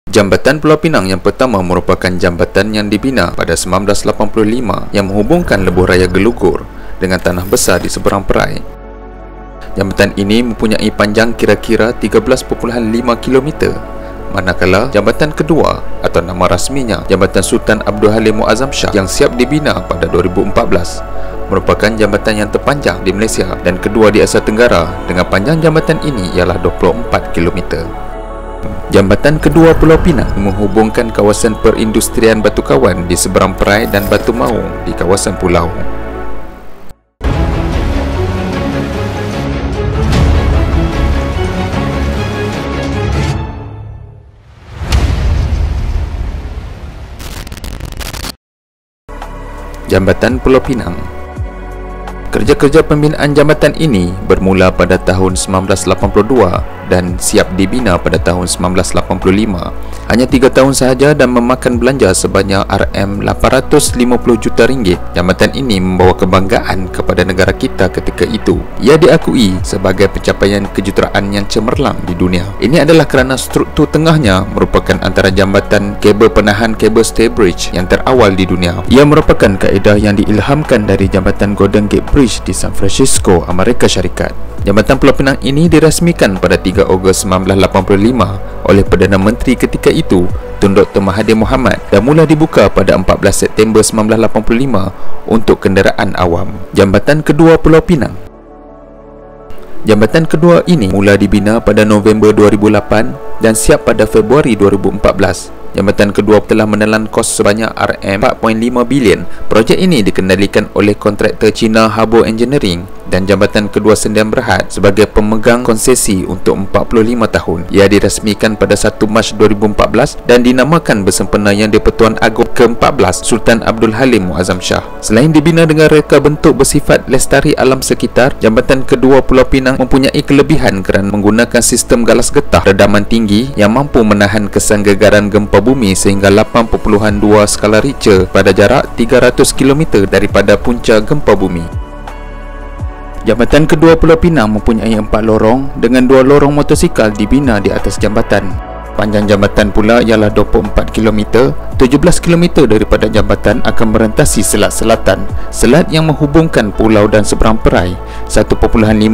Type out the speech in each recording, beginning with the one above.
Jambatan Pulau Pinang yang pertama merupakan jambatan yang dibina pada 1985 yang menghubungkan lebuh raya Gelugur dengan tanah besar di seberang perai. Jambatan ini mempunyai panjang kira-kira 13.5 km, manakala jambatan kedua atau nama rasminya Jambatan Sultan Abdul Halim Muazzam Shah yang siap dibina pada 2014 merupakan jambatan yang terpanjang di Malaysia dan kedua di Asia Tenggara dengan panjang jambatan ini ialah 24 km. Jambatan kedua Pulau Pinang menghubungkan kawasan perindustrian Batu Kawan di seberang perai dan Batu Maung di kawasan pulau. Jambatan Pulau Pinang. Kerja-kerja pembinaan jambatan ini bermula pada tahun 1982 dan siap dibina pada tahun 1985. Hanya 3 tahun sahaja dan memakan belanja sebanyak RM850 juta ringgit. Jambatan ini membawa kebanggaan kepada negara kita ketika itu. Ia diakui sebagai pencapaian kejuruteraan yang cemerlang di dunia. Ini adalah kerana struktur tengahnya merupakan antara jambatan kabel penahan kabel stay bridge yang terawal di dunia. Ia merupakan kaedah yang diilhamkan dari jambatan Golden Gate Bridge di San Francisco, Amerika Syarikat. Jambatan Pulau Pinang ini dirasmikan pada 3 Ogos 1985 oleh Perdana Menteri ketika itu, Tun Dr. Mahathir Mohamad, dan mula dibuka pada 14 September 1985 untuk kenderaan awam. Jambatan kedua Pulau Pinang. Jambatan kedua ini mula dibina pada November 2008 dan siap pada Februari 2014. Jambatan kedua telah menelan kos sebanyak RM4.5 bilion. Projek ini dikendalikan oleh kontraktor China Harbour Engineering dan Jambatan kedua Sdn Bhd sebagai pemegang konsesi untuk 45 tahun. Ia dirasmikan pada 1 Mac 2014 dan dinamakan bersempena Yang di-Pertuan Agong ke-14 Sultan Abdul Halim Muazzam Shah. Selain dibina dengan reka bentuk bersifat lestari alam sekitar, Jambatan kedua Pulau Pinang mempunyai kelebihan kerana menggunakan sistem galas getah redaman tinggi yang mampu menahan kesan gegaran gempa bumi sehingga 8.2 skala Richter pada jarak 300 km daripada punca gempa bumi. Jambatan kedua Pulau Pinang mempunyai 4 lorong dengan 2 lorong motosikal dibina di atas jambatan. Panjang jambatan pula ialah 24 km. 17 km daripada jambatan akan merentasi selat selatan, selat yang menghubungkan pulau dan seberang perai. 1.5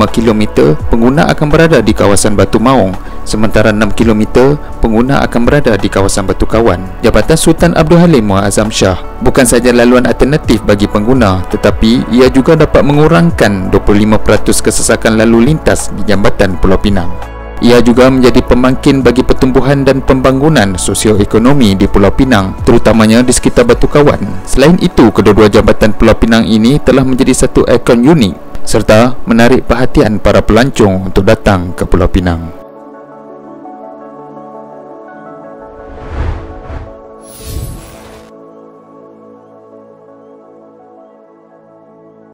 km pengguna akan berada di kawasan Batu Maung, sementara 6 km pengguna akan berada di kawasan Batu Kawan. Jambatan Sultan Abdul Halim Muazzam Shah bukan sahaja laluan alternatif bagi pengguna, tetapi ia juga dapat mengurangkan 25% kesesakan lalu lintas di Jambatan Pulau Pinang. Ia juga menjadi pemangkin bagi pertumbuhan dan pembangunan sosioekonomi di Pulau Pinang, terutamanya di sekitar Batu Kawan. Selain itu, kedua-dua jambatan Pulau Pinang ini telah menjadi satu ikon unik serta menarik perhatian para pelancong untuk datang ke Pulau Pinang.